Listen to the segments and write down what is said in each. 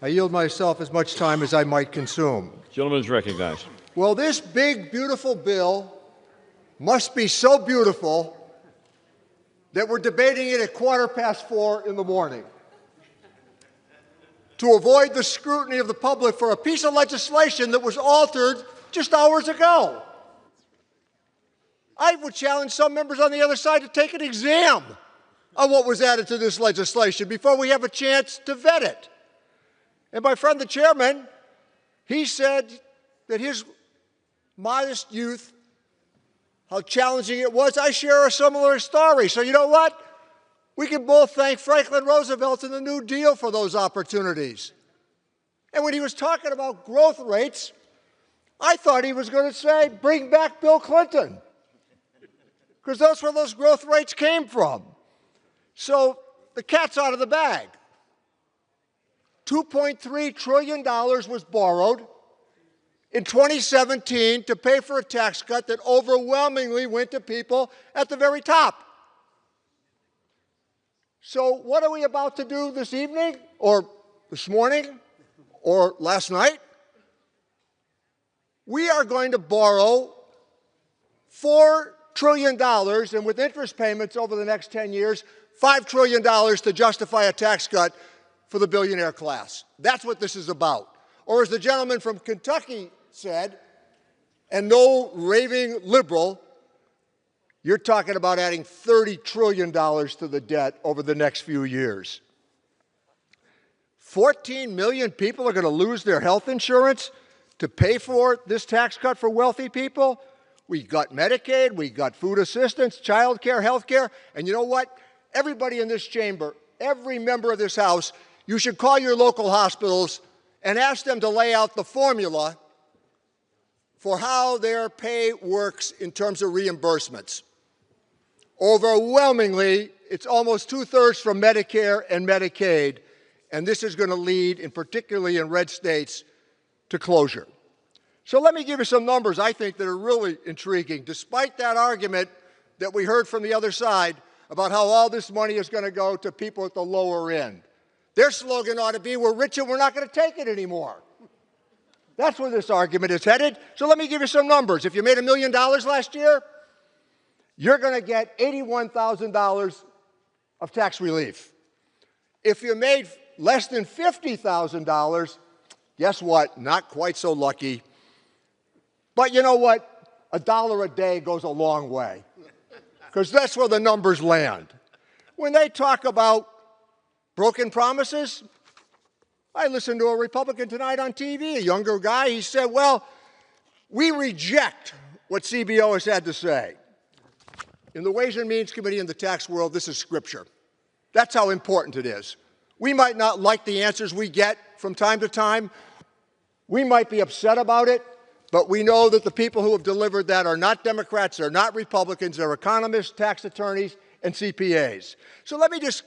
I yield myself as much time as I might consume. Gentleman is recognized. Well, this big, beautiful bill must be so beautiful that we're debating it at 4:15 in the morning to avoid the scrutiny of the public for a piece of legislation that was altered just hours ago. I would challenge some members on the other side to take an exam on what was added to this legislation before we have a chance to vet it. And my friend, the chairman, he said that his modest youth, how challenging it was. I share a similar story. So you know what? We can both thank Franklin Roosevelt and the New Deal for those opportunities. And when he was talking about growth rates, I thought he was going to say, bring back Bill Clinton, because that's where those growth rates came from. So the cat's out of the bag. $2.3 trillion was borrowed in 2017 to pay for a tax cut that overwhelmingly went to people at the very top. So what are we about to do this evening, or this morning, or last night? We are going to borrow $4 trillion, and with interest payments over the next 10 years, $5 trillion to justify a tax cut for the billionaire class. That's what this is about. Or as the gentleman from Kentucky said, and no raving liberal, you're talking about adding $30 trillion to the debt over the next few years. 14 million people are going to lose their health insurance to pay for this tax cut for wealthy people. We got Medicaid, we got food assistance, child care, health care, and you know what? Everybody in this chamber, every member of this House, you should call your local hospitals and ask them to lay out the formula for how their pay works in terms of reimbursements. Overwhelmingly, it's almost 2/3 from Medicare and Medicaid, and this is going to lead, particularly in red states, to closure. So let me give you some numbers I think that are really intriguing, despite that argument that we heard from the other side about how all this money is going to go to people at the lower end. Their slogan ought to be, we're rich and we're not going to take it anymore. That's where this argument is headed. So let me give you some numbers. If you made $1 million last year, you're going to get $81,000 of tax relief. If you made less than $50,000, guess what? Not quite so lucky. But you know what? $1 a day goes a long way, because that's where the numbers land. When they talk about broken promises, I listened to a Republican tonight on TV, a younger guy. He said, well, we reject what CBO has had to say. In the Ways and Means Committee in the tax world, this is scripture. That's how important it is. We might not like the answers we get from time to time. We might be upset about it, but we know that the people who have delivered that are not Democrats, they're not Republicans, they're economists, tax attorneys, and CPAs. So let me just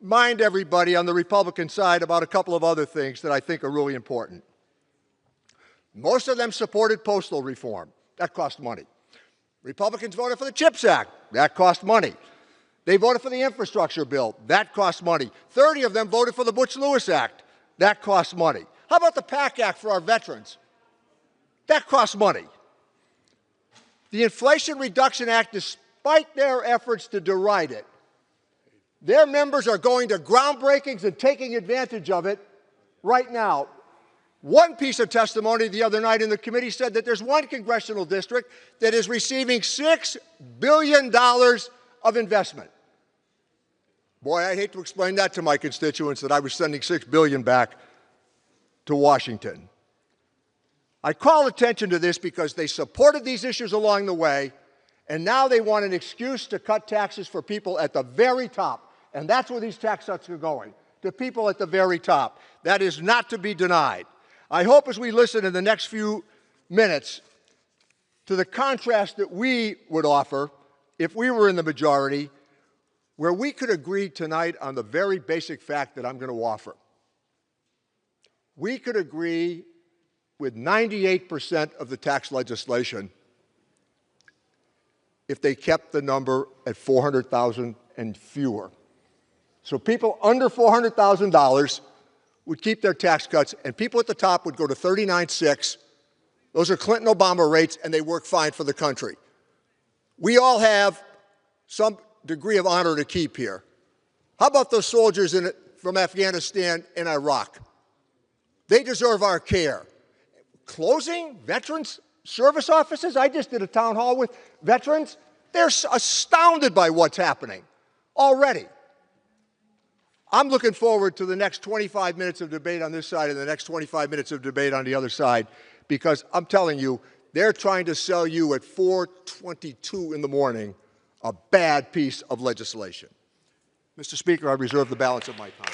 remind everybody on the Republican side about a couple of other things that I think are really important. Most of them supported postal reform. That cost money. Republicans voted for the CHIPS Act. That cost money. They voted for the infrastructure bill. That cost money. 30 of them voted for the Butch-Lewis Act. That cost money. How about the PAC Act for our veterans? That costs money. The Inflation Reduction Act, despite their efforts to deride it, their members are going to groundbreakings and taking advantage of it right now. One piece of testimony the other night in the committee said that there's one congressional district that is receiving $6 billion of investment. Boy, I'd hate to explain that to my constituents, that I was sending $6 billion back to Washington. I call attention to this because they supported these issues along the way, and now they want an excuse to cut taxes for people at the very top. And that's where these tax cuts are going, to people at the very top. That is not to be denied. I hope as we listen in the next few minutes to the contrast that we would offer if we were in the majority, where we could agree tonight on the very basic fact that I'm going to offer. We could agree with 98% of the tax legislation if they kept the number at 400,000 and fewer. So people under $400,000 would keep their tax cuts, and people at the top would go to 39.6. Those are Clinton-Obama rates, and they work fine for the country. We all have some degree of honor to keep here. How about those soldiers from Afghanistan and Iraq? They deserve our care. Closing veterans service offices? I just did a town hall with veterans. They're astounded by what's happening already. I'm looking forward to the next 25 minutes of debate on this side and the next 25 minutes of debate on the other side, because I'm telling you, they're trying to sell you at 4:22 in the morning a bad piece of legislation. Mr. Speaker, I reserve the balance of my time.